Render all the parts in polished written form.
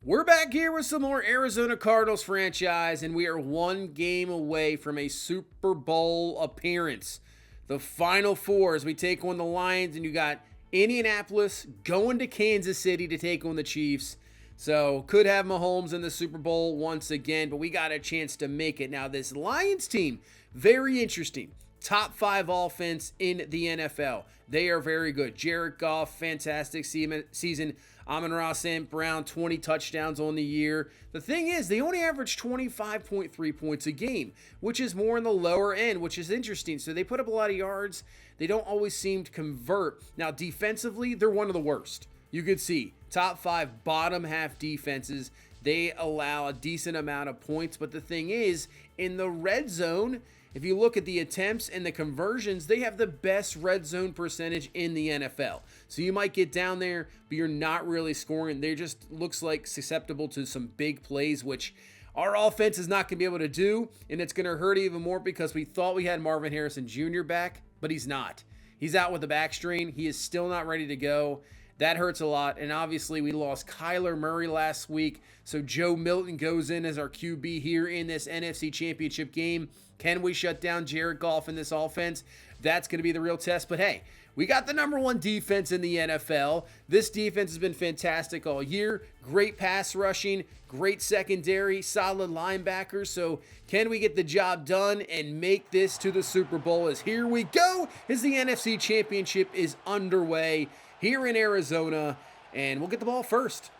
We're back here with some more Arizona Cardinals franchise, and we are one game away from a Super Bowl appearance. The Final Four as we take on the Lions, and you got Indianapolis going to Kansas City to take on the Chiefs. So could have Mahomes in the Super Bowl once again, but we got a chance to make it. Now this Lions team, very interesting. Top 5 offense in the NFL. They are very good. Jared Goff, fantastic season. Amon-Ra St. Brown, 20 touchdowns on the year. The thing is, they only average 25.3 points a game, which is more in the lower end, which is interesting. So they put up a lot of yards. They don't always seem to convert. Now, defensively, they're one of the worst. You could see top 5 bottom half defenses. They allow a decent amount of points. But the thing is, in the red zone, if you look at the attempts and the conversions, they have the best red zone percentage in the NFL. So you might get down there, but you're not really scoring. They just looks like susceptible to some big plays, which our offense is not going to be able to do. And it's going to hurt even more because we thought we had Marvin Harrison Jr. back, but he's not. He's out with a back strain. He is still not ready to go. That hurts a lot. And obviously we lost Kyler Murray last week. So Joe Milton goes in as our QB here in this NFC Championship game. Can we shut down Jared Goff in this offense? That's going to be the real test. But hey, we got the number 1 defense in the NFL. This defense has been fantastic all year. Great pass rushing, great secondary, solid linebackers. So can we get the job done and make this to the Super Bowl? As here we go, as the NFC Championship is underway here in Arizona. And we'll get the ball first.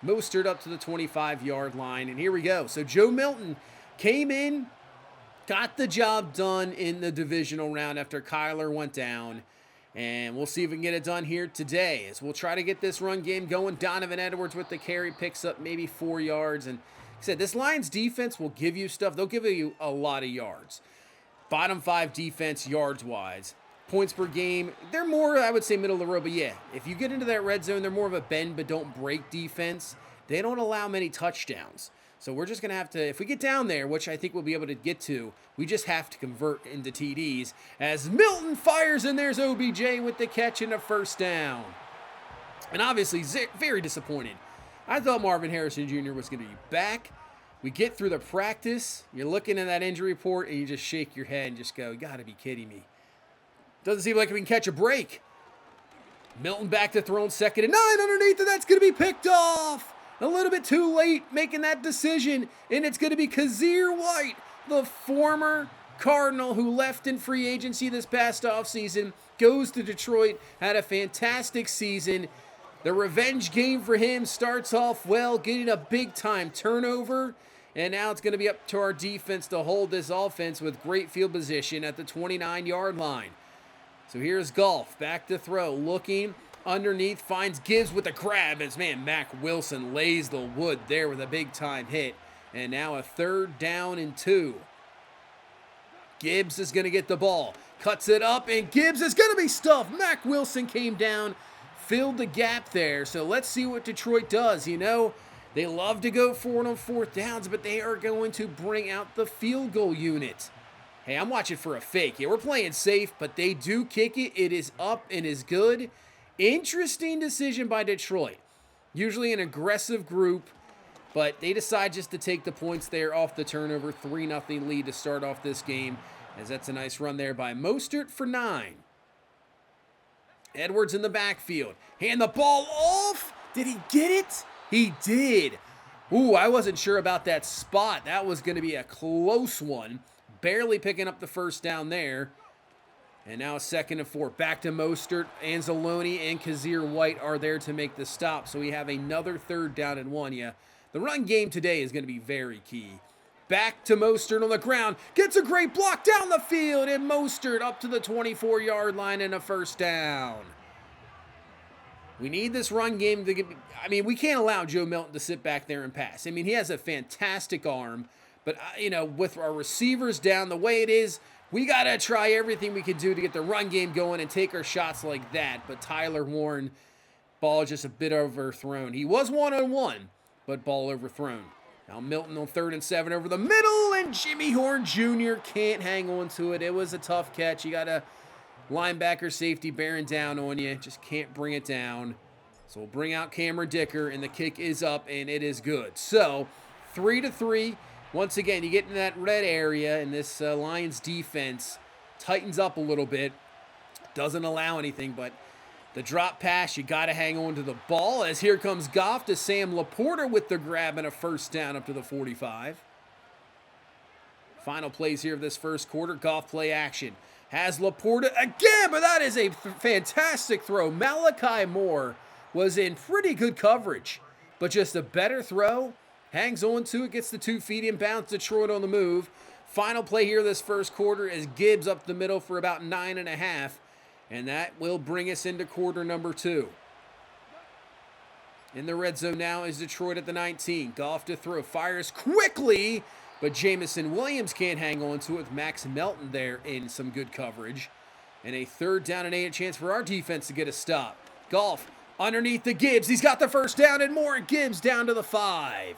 Mostert up to the 25-yard line. And here we go. So Joe Milton came in, got the job done in the divisional round after Kyler went down. And we'll see if we can get it done here today as we'll try to get this run game going. Donovan Edwards with the carry picks up maybe 4 yards. And like I said, this Lions defense will give you stuff. They'll give you a lot of yards. Bottom 5 defense yards-wise. Points per game, they're more, I would say, middle of the road. But yeah, if you get into that red zone, they're more of a bend but don't break defense. They don't allow many touchdowns. So we're just going to have to, if we get down there, which I think we'll be able to get to, we just have to convert into TDs. As Milton fires, and there's OBJ with the catch and a first down. And obviously, very disappointed. I thought Marvin Harrison Jr. was going to be back. We get through the practice. You're looking at that injury report, and you just shake your head and just go, you got to be kidding me. Doesn't seem like we can catch a break. Milton back to throw on 2nd and 9 underneath, and that's going to be picked off. A little bit too late making that decision, and it's going to be Kazir White, the former Cardinal who left in free agency this past offseason, goes to Detroit, had a fantastic season. The revenge game for him starts off well, getting a big-time turnover, and now it's going to be up to our defense to hold this offense with great field position at the 29-yard line. So here's Goff, back to throw, looking underneath, finds Gibbs with a grab as, man, Mac Wilson lays the wood there with a big-time hit. And now a 3rd down and 2. Gibbs is going to get the ball, cuts it up, and Gibbs is going to be stuffed. Mac Wilson came down, filled the gap there. So let's see what Detroit does. You know, they love to go for it on 4th downs, but they are going to bring out the field goal unit. Hey, I'm watching for a fake. Yeah, we're playing safe, but they do kick it. It is up and is good. Interesting decision by Detroit. Usually an aggressive group, but they decide just to take the points there off the turnover. 3-0 lead to start off this game, as that's a nice run there by Mostert for 9. Edwards in the backfield. Hand the ball off. Did he get it? He did. Ooh, I wasn't sure about that spot. That was going to be a close one. Barely picking up the first down there. And now 2nd and 4. Back to Mostert. Anzalone and Kazir White are there to make the stop. So we have another 3rd down and 1. Yeah, the run game today is going to be very key. Back to Mostert on the ground. Gets a great block down the field. And Mostert up to the 24-yard line and a first down. We need this run game to get... I mean, we can't allow Joe Milton to sit back there and pass. I mean, he has a fantastic arm. But, you know, with our receivers down the way it is, we got to try everything we can do to get the run game going and take our shots like that. But Tyler Warren, ball just a bit overthrown. He was 1-on-1, but ball overthrown. Now Milton on 3rd and 7 over the middle, and Jimmy Horn Jr. can't hang on to it. It was a tough catch. You got a linebacker safety bearing down on you. Just can't bring it down. So we'll bring out Cameron Dicker, and the kick is up, and it is good. So 3-3. Once again, you get in that red area, and this Lions defense tightens up a little bit. Doesn't allow anything, but the drop pass, you got to hang on to the ball. As here comes Goff to Sam Laporta with the grab and a first down up to the 45. Final plays here of this first quarter. Goff play action. Has Laporta again, but that is a fantastic throw. Malachi Moore was in pretty good coverage, but just a better throw. Hangs on to it, gets the 2 feet inbounds. Detroit on the move. Final play here this first quarter is Gibbs up the middle for about 9.5, and that will bring us into quarter number 2. In the red zone now is Detroit at the 19. Goff to throw, fires quickly, but Jamison Williams can't hang on to it with Max Melton there in some good coverage. And a 3rd down and 8, a chance for our defense to get a stop. Goff underneath the Gibbs. He's got the first down and more. Gibbs down to the 5.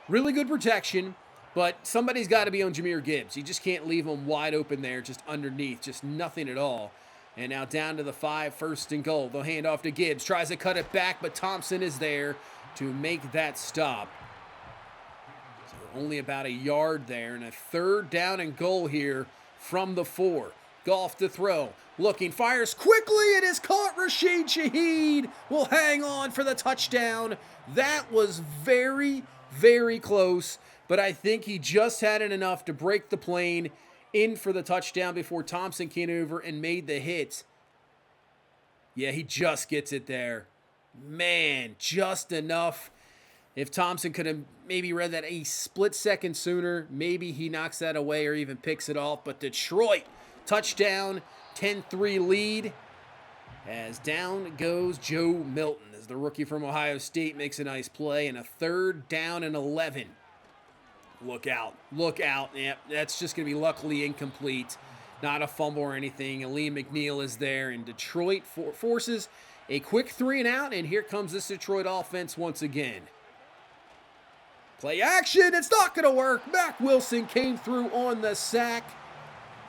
Really good protection, but somebody's got to be on Jahmyr Gibbs. You just can't leave him wide open there, just underneath, just nothing at all. And now down to the 5, 1st and goal. They'll hand off to Gibbs. Tries to cut it back, but Thompson is there to make that stop. So only about a yard there, and a 3rd down and goal here from the 4. Goff to throw. Looking, fires quickly. It is caught. Rashid Shaheed will hang on for the touchdown. That was very, very close, but I think he just had it enough to break the plane in for the touchdown before Thompson came over and made the hit. Yeah, he just gets it there. Man, just enough. If Thompson could have maybe read that a split second sooner, maybe he knocks that away or even picks it off. But Detroit, touchdown, 10-3 lead. As down goes Joe Milton as the rookie from Ohio State makes a nice play, and a 3rd down and 11. Look out. Look out. Yep, that's just going to be luckily incomplete. Not a fumble or anything. And Liam McNeil is there, and Detroit forces a quick 3 and out, and here comes this Detroit offense once again. Play action. It's not going to work. Mack Wilson came through on the sack.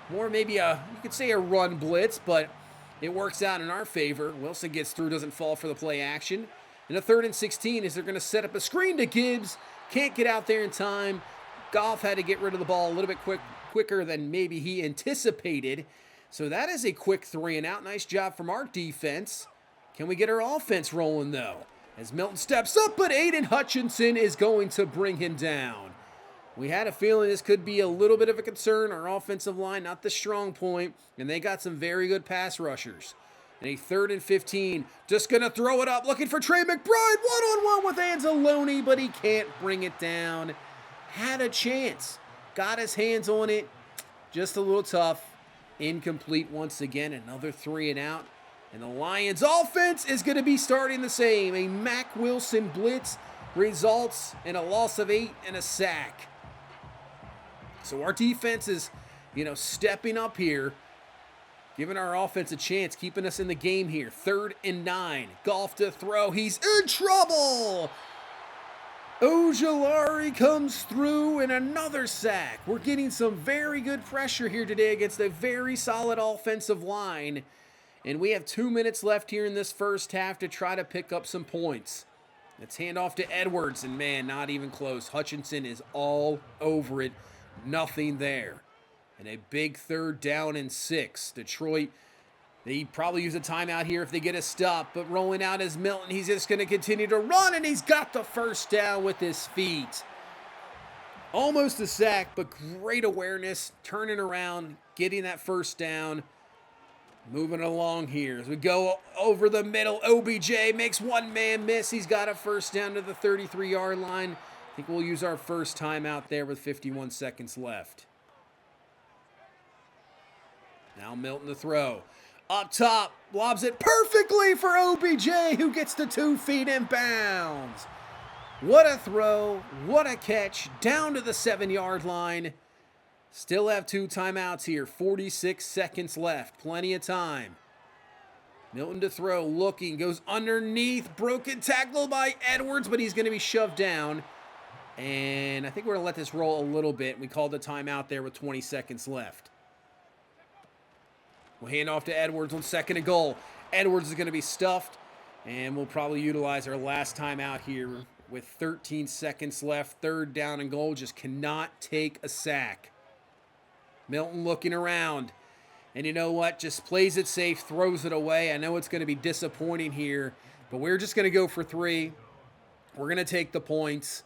More maybe you could say a run blitz, but it works out in our favor. Wilson gets through, doesn't fall for the play action. And a 3rd and 16 is they're going to set up a screen to Gibbs. Can't get out there in time. Goff had to get rid of the ball a little bit quicker than maybe he anticipated. So that is a quick 3 and out. Nice job from our defense. Can we get our offense rolling, though? As Milton steps up, but Aiden Hutchinson is going to bring him down. We had a feeling this could be a little bit of a concern. Our offensive line, not the strong point, and they got some very good pass rushers. And a 3rd and 15, just going to throw it up, looking for Trey McBride, one-on-one with Anzalone, but he can't bring it down. Had a chance, got his hands on it, just a little tough. Incomplete once again, another 3 and out. And the Lions offense is going to be starting the same. A Mack Wilson blitz results in a loss of 8 and a sack. So our defense is, stepping up here, giving our offense a chance, keeping us in the game here. 3rd and 9. Goff to throw. He's in trouble. Ojulari comes through and another sack. We're getting some very good pressure here today against a very solid offensive line. And we have 2 minutes left here in this first half to try to pick up some points. Let's hand off to Edwards, and man, not even close. Hutchinson is all over it. Nothing there. And a big 3rd down and 6. Detroit, they probably use a timeout here if they get a stop, but rolling out is Milton. He's just going to continue to run, and he's got the first down with his feet. Almost a sack, but great awareness, turning around, getting that first down. Moving along here as we go over the middle. OBJ makes one man miss. He's got a first down to the 33-yard line. I think we'll use our first timeout there with 51 seconds left. Now Milton to throw. Up top, lobs it perfectly for OBJ, who gets the 2 feet in bounds. What a throw, what a catch, down to the 7-yard line. Still have 2 timeouts here, 46 seconds left, plenty of time. Milton to throw, looking, goes underneath, broken tackle by Edwards, but he's going to be shoved down. And I think we're going to let this roll a little bit. We called the timeout there with 20 seconds left. We'll hand off to Edwards on 2nd and goal. Edwards is going to be stuffed. And we'll probably utilize our last time out here with 13 seconds left. 3rd down and goal. Just cannot take a sack. Milton looking around. And you know what? Just plays it safe, throws it away. I know it's going to be disappointing here, but we're just going to go for 3. We're going to take the points.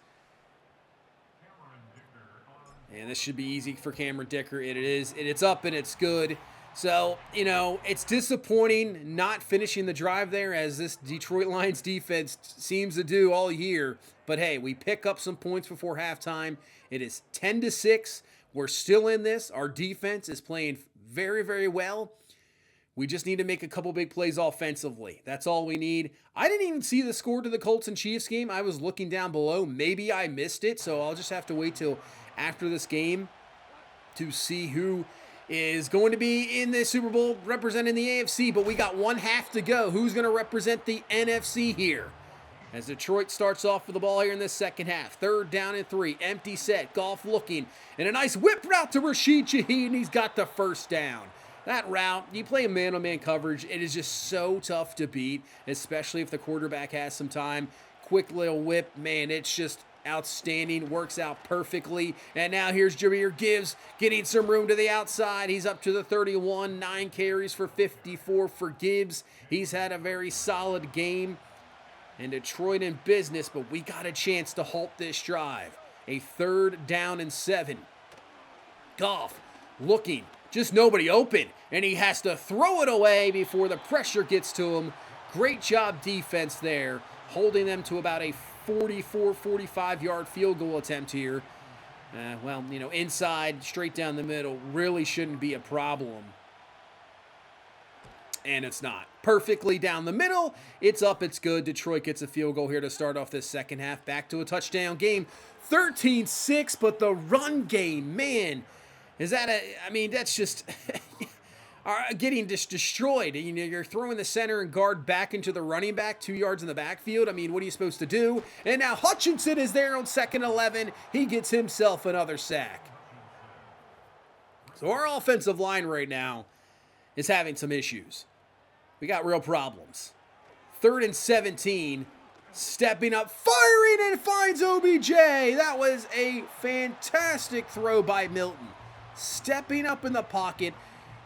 And this should be easy for Cameron Dicker. It is. It's up and it's good. So, you know, it's disappointing not finishing the drive there, as this Detroit Lions defense seems to do all year. But hey, we pick up some points before halftime. It is 10-6. We're still in this. Our defense is playing very, very well. We just need to make a couple big plays offensively. That's all we need. I didn't even see the score to the Colts and Chiefs game. I was looking down below. Maybe I missed it, so I'll just have to wait till after this game to see who is going to be in the Super Bowl representing the AFC, but we got 1 half to go. Who's going to represent the NFC here? As Detroit starts off with the ball here in this second half. 3rd down and 3. Empty set. Goff looking. And a nice whip route to Rashid Shaheed, and he's got the 1st down. That route, you play a man-on-man coverage, it is just so tough to beat, especially if the quarterback has some time. Quick little whip, man, it's just outstanding, works out perfectly. And now here's Jahmyr Gibbs getting some room to the outside. He's up to the 31, 9 carries for 54 for Gibbs. He's had a very solid game. And Detroit in business, but we got a chance to halt this drive. A 3rd down and 7. Goff looking, just nobody open, and he has to throw it away before the pressure gets to him. Great job defense there, holding them to about a 44, 45-yard field goal attempt here. Well, you know, inside, straight down the middle, really shouldn't be a problem. And it's not. Perfectly down the middle. It's up, it's good. Detroit gets a field goal here to start off this second half. Back to a touchdown game. 13-6, but the run game, man, is that I mean, that's just getting just destroyed. You know, you're throwing the center and guard back into the running back, 2 yards in the backfield. I mean, what are you supposed to do? And now Hutchinson is there on 2nd 11. He gets himself another sack. So our offensive line right now is having some issues. We got real problems. 3rd and 17. Stepping up, firing, and finds OBJ. That was a fantastic throw by Milton. Stepping up in the pocket.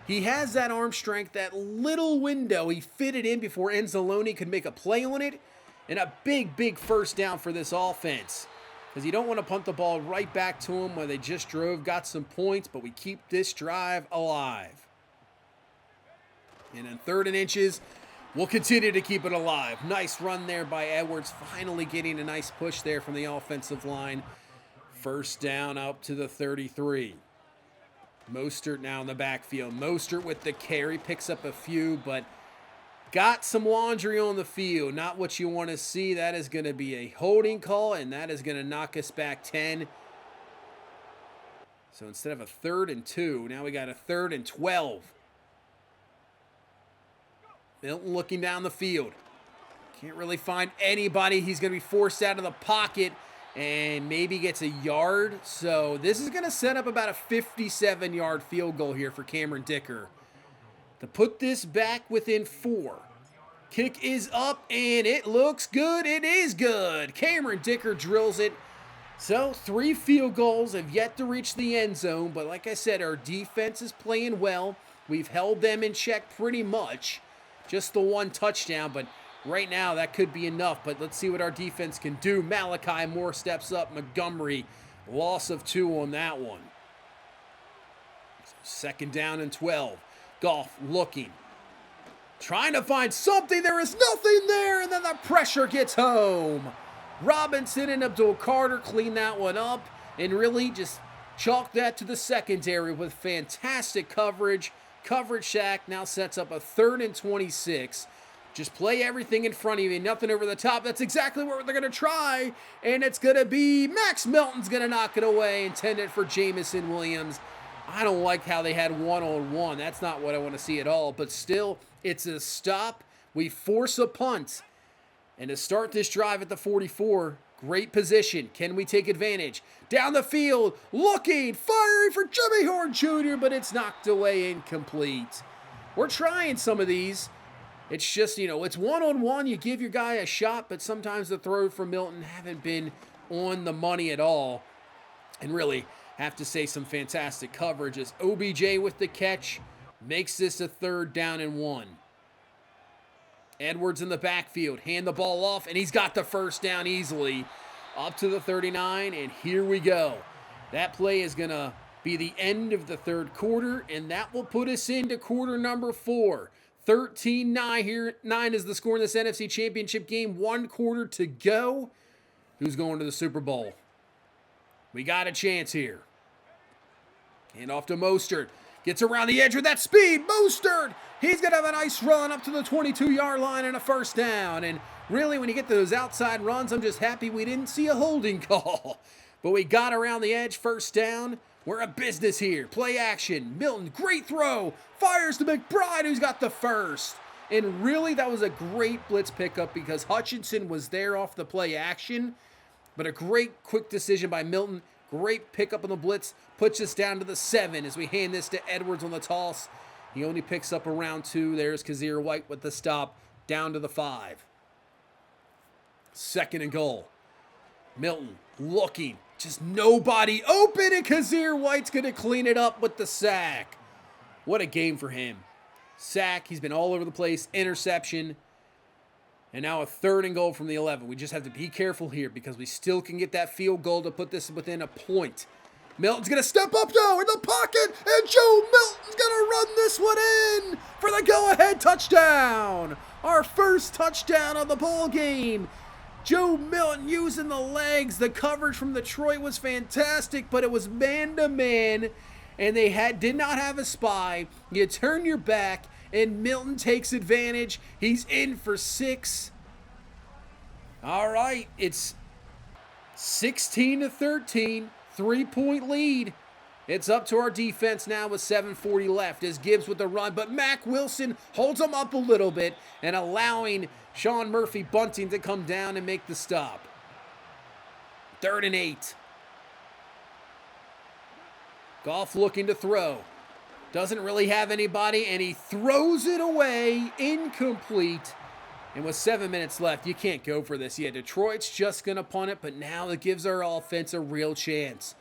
He has that arm strength, that little window. He fit it in before Anzalone could make a play on it. And a big, big 1st down for this offense. Because you don't want to punt the ball right back to them where they just drove, got some points, but we keep this drive alive. And in 3rd and inches, we'll continue to keep it alive. Nice run there by Edwards, finally getting a nice push there from the offensive line. 1st down up to the 33. Mostert now in the backfield. Mostert with the carry, picks up a few, but got some laundry on the field. Not what you want to see. That is going to be a holding call, and that is going to knock us back 10. So instead of a 3rd and 2, now we got a 3rd and 12. Milton looking down the field. Can't really find anybody. He's going to be forced out of the pocket and maybe gets a yard. So this is going to set up about a 57-yard field goal here for Cameron Dicker to put this back within 4. Kick is up, and it looks good. It is good. Cameron Dicker drills it. So 3 field goals have yet to reach the end zone. But like I said, our defense is playing well. We've held them in check pretty much. Just the 1 touchdown, but right now that could be enough. But let's see what our defense can do. Malachi Moore steps up. Montgomery, loss of 2 on that one. So 2nd down and 12. Goff looking. Trying to find something. There is nothing there, and then the pressure gets home. Robinson and Abdul Carter clean that one up and really just chalk that to the secondary with fantastic coverage. Coverage sack now sets up a 3rd and 26. Just play everything in front of you, nothing over the top. That's exactly what they're going to try. And it's going to be Max Melton's going to knock it away, intended for Jamison Williams. I don't like how they had 1-on-1. That's not what I want to see at all. But still, it's a stop. We force a punt. And to start this drive at the 44, great position. Can we take advantage? Down the field, looking, firing for Jimmy Horn Jr., but it's knocked away, incomplete. We're trying some of these. It's just, it's one-on-one. You give your guy a shot, but sometimes the throws from Milton haven't been on the money at all. And really, have to say some fantastic coverage as OBJ with the catch makes this a 3rd down and 1. Edwards in the backfield, hand the ball off, and he's got the first down easily up to the 39, and here we go. That play is going to be the end of the 3rd quarter, and that will put us into quarter number 4. 13-9 here. 9 is the score in this NFC Championship game. 1 quarter to go. Who's going to the Super Bowl? We got a chance here. Hand off to Mostert. Gets around the edge with that speed. Mostert! He's going to have a nice run up to the 22-yard line and a first down. And really, when you get those outside runs, I'm just happy we didn't see a holding call. But we got around the edge, first down. We're a business here. Play action. Milton, great throw. Fires to McBride, who's got the first. And really, that was a great blitz pickup because Hutchinson was there off the play action. But a great quick decision by Milton. Great pickup on the blitz. Puts us down to the 7 as we hand this to Edwards on the toss. He only picks up around 2. There's Kazir White with the stop. Down to the 5. 2nd and goal. Milton looking. Just nobody open, and Kazir White's going to clean it up with the sack. What a game for him. Sack. He's been all over the place. Interception. And now a 3rd and goal from the 11. We just have to be careful here because we still can get that field goal to put this within a point. Milton's going to step up, though, in the pocket, and Joe Milton's going to run this one in for the go-ahead touchdown. Our first touchdown of the ball game. Joe Milton using the legs. The coverage from Detroit was fantastic, but it was man-to-man, and they did not have a spy. You turn your back, and Milton takes advantage. He's in for 6. All right, it's 16-13. 3-point lead. It's up to our defense now with 7:40 left as Gibbs with the run, but Mack Wilson holds him up a little bit and allowing Sean Murphy Bunting to come down and make the stop. 3rd and 8. Goff looking to throw. Doesn't really have anybody, and he throws it away. Incomplete. And with 7 minutes left, you can't go for this. Yeah, Detroit's just going to punt it, but now it gives our offense a real chance.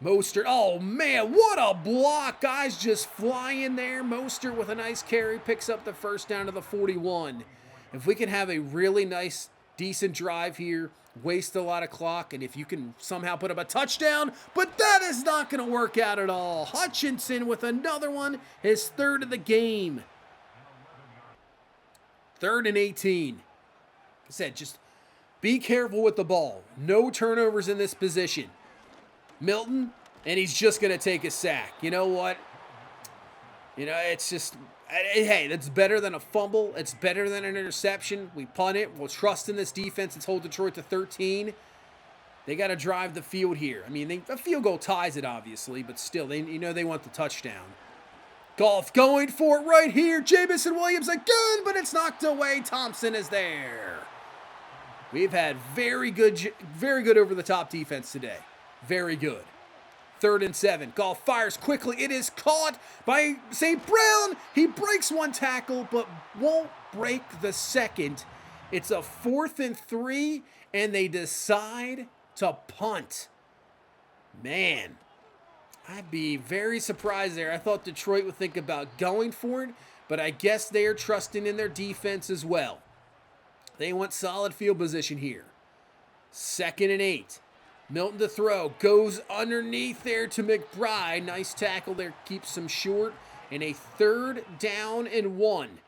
Mostert, oh man, what a block. Guys just flying there. Mostert with a nice carry picks up the first down to the 41. If we can have a really nice, decent drive here, waste a lot of clock, and if you can somehow put up a touchdown, but that is not going to work out at all. Hutchinson with another one, his 3rd of the game. 3rd and 18. Like I said, just be careful with the ball. No turnovers in this position. Milton, and he's just going to take a sack. You know what? It's just, hey, that's better than a fumble. It's better than an interception. We punt it. We'll trust in this defense. Let's hold Detroit to 13. They got to drive the field here. I mean, a field goal ties it, obviously, but still, they want the touchdown. Goff going for it right here. Jamison Williams again, but it's knocked away. Thompson is there. We've had very good over-the-top defense today. Very good. 3rd and 7. Goff fires quickly. It is caught by St. Brown. He breaks one tackle, but won't break the second. It's a 4th and 3, and they decide to punt. Man. I'd be very surprised there. I thought Detroit would think about going for it, but I guess they are trusting in their defense as well. They want solid field position here. 2nd and 8. Milton to throw. Goes underneath there to McBride. Nice tackle there. Keeps him short. And a 3rd down and 1.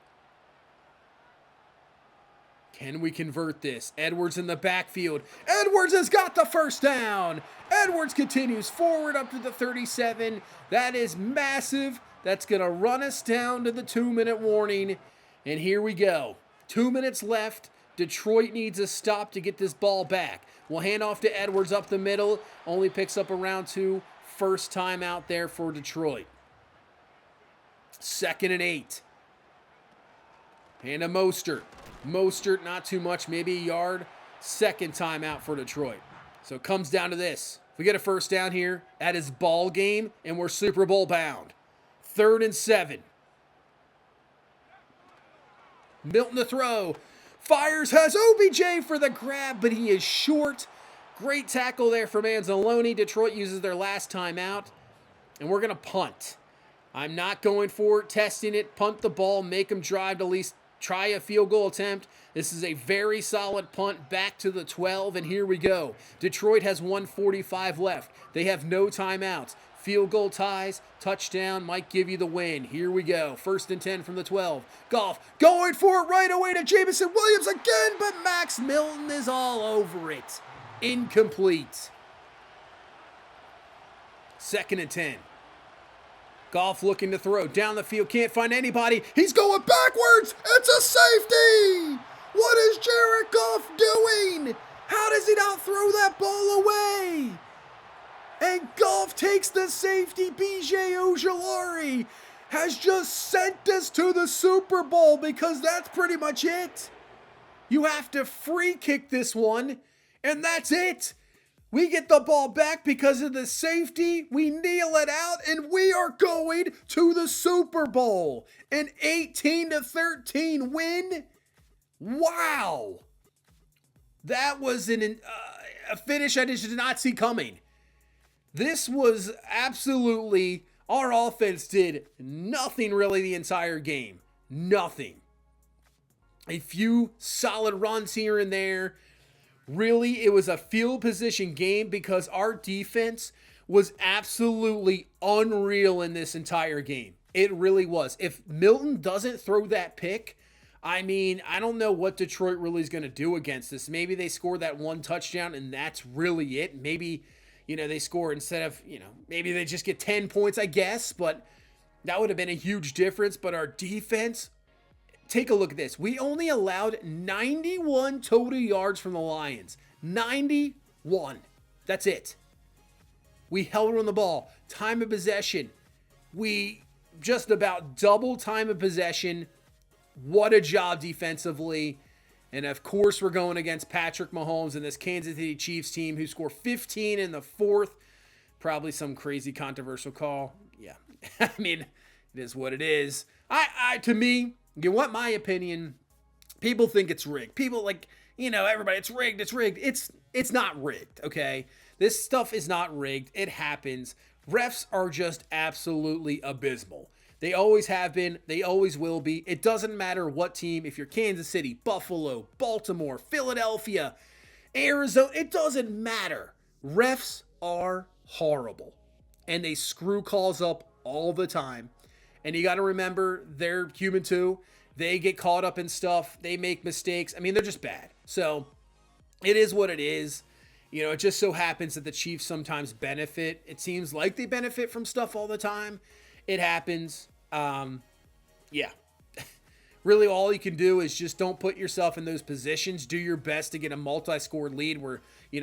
Can we convert this? Edwards in the backfield. Edwards has got the first down. Edwards continues forward up to the 37. That is massive. That's going to run us down to the 2-minute warning. And here we go. 2 minutes left. Detroit needs a stop to get this ball back. We'll hand off to Edwards up the middle. Only picks up around 2. First time out there for Detroit. 2nd and 8. And a Mostert. Mostert, not too much, maybe a yard. 2nd time out for Detroit. So it comes down to this. If we get a first down here, that is ball game, and we're Super Bowl bound. 3rd and 7. Milton to throw. Fires, has OBJ for the grab, but he is short. Great tackle there from Anzalone. Detroit uses their last timeout, and we're going to punt. I'm not going for it, testing it, punt the ball, make them drive to at least try a field goal attempt. This is a very solid punt back to the 12, and here we go. Detroit has 1:45 left. They have no timeouts. Field goal ties, touchdown might give you the win. Here we go. 1st and 10 from the 12. Goff going for it right away to Jameson Williams again, but Max Milton is all over it. Incomplete. 2nd and 10. Goff looking to throw down the field, can't find anybody. He's going backwards. It's a safety. What is Jared Goff doing? How does he not throw that ball away? And Goff takes the safety. B.J. Ojulari has just sent us to the Super Bowl because that's pretty much it. You have to free kick this one, and that's it. We get the ball back because of the safety. We kneel it out, and we are going to the Super Bowl. An 18-13 win. Wow. That was a finish I just did not see coming. This was absolutely, our offense did nothing really the entire game. Nothing. A few solid runs here and there. Really, it was a field position game because our defense was absolutely unreal in this entire game. It really was. If Milton doesn't throw that pick, I mean, I don't know what Detroit really is going to do against this. Maybe they score that one touchdown and that's really it. Maybe, they score instead of, maybe they just get 10 points, I guess. But that would have been a huge difference. But our defense, take a look at this. We only allowed 91 total yards from the Lions. 91. That's it. We held on the ball. Time of possession. We just about double time of possession. What a job defensively. And of course, we're going against Patrick Mahomes and this Kansas City Chiefs team who scored 15 in the 4th. Probably some crazy controversial call. Yeah. I mean, it is what it is. To me, you want my opinion? People think it's rigged. People everybody, it's rigged. It's rigged. It's not rigged, okay? This stuff is not rigged. It happens. Refs are just absolutely abysmal. They always have been. They always will be. It doesn't matter what team. If you're Kansas City, Buffalo, Baltimore, Philadelphia, Arizona, it doesn't matter. Refs are horrible. And they screw calls up all the time. And you got to remember, they're human too. They get caught up in stuff. They make mistakes. I mean, they're just bad. So it is what it is. It just so happens that the Chiefs sometimes benefit. It seems like they benefit from stuff all the time. It happens. Yeah. Really, all you can do is just don't put yourself in those positions. Do your best to get a multi-score lead where,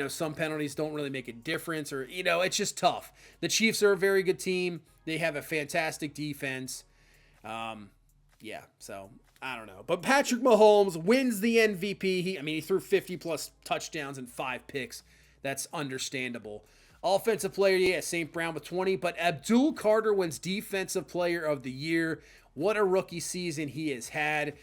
some penalties don't really make a difference or, it's just tough. The Chiefs are a very good team. They have a fantastic defense. Yeah, so I don't know. But Patrick Mahomes wins the MVP. He threw 50-plus touchdowns and 5 picks. That's understandable. Offensive player, St. Brown with 20, but Abdul Carter wins Defensive Player of the Year. What a rookie season he has had.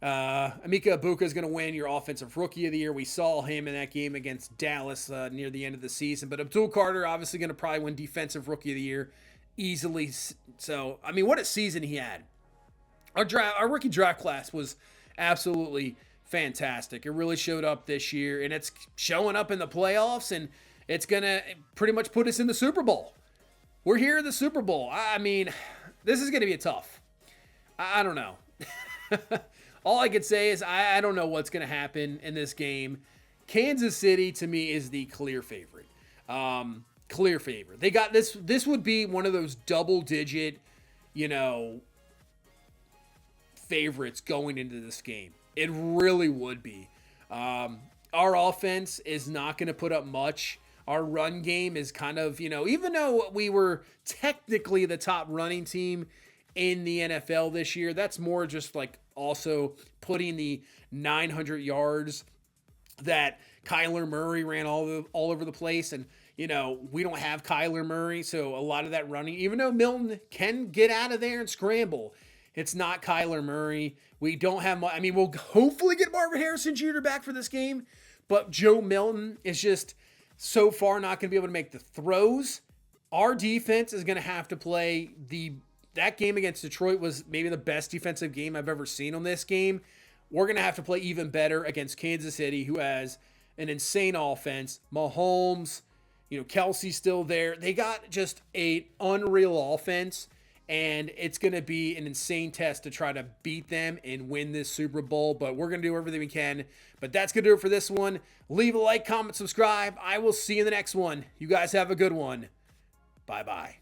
Emeka Egbuka is going to win your Offensive Rookie of the Year. We saw him in that game against Dallas near the end of the season. But Abdul Carter obviously going to probably win Defensive Rookie of the Year easily. So, what a season he had. Our rookie draft class was absolutely fantastic. It really showed up this year, and it's showing up in the playoffs, and it's going to pretty much put us in the Super Bowl. We're here in the Super Bowl. This is going to be tough. I don't know. All I could say is I don't know what's going to happen in this game. Kansas City, to me, is the clear favorite. Clear favorite. They got this. This would be one of those double-digit, favorites going into this game. It really would be. Our offense is not going to put up much. Our run game is kind of, even though we were technically the top running team in the NFL this year, that's more just like also putting the 900 yards that Kyler Murray ran all over the place. And, we don't have Kyler Murray, so a lot of that running, even though Milton can get out of there and scramble, It's not Kyler Murray. We don't have, I mean, we'll hopefully get Marvin Harrison Jr. back for this game, but Joe Milton is just so far not going to be able to make the throws. Our defense is going to have to play that game against Detroit was maybe the best defensive game I've ever seen on this game. We're going to have to play even better against Kansas City, who has an insane offense. Mahomes, Kelsey's still there. They got just an unreal offense, and it's going to be an insane test to try to beat them and win this Super Bowl, but we're going to do everything we can. But that's going to do it for this one. Leave a like, comment, subscribe. I will see you in the next one. You guys have a good one. Bye-bye.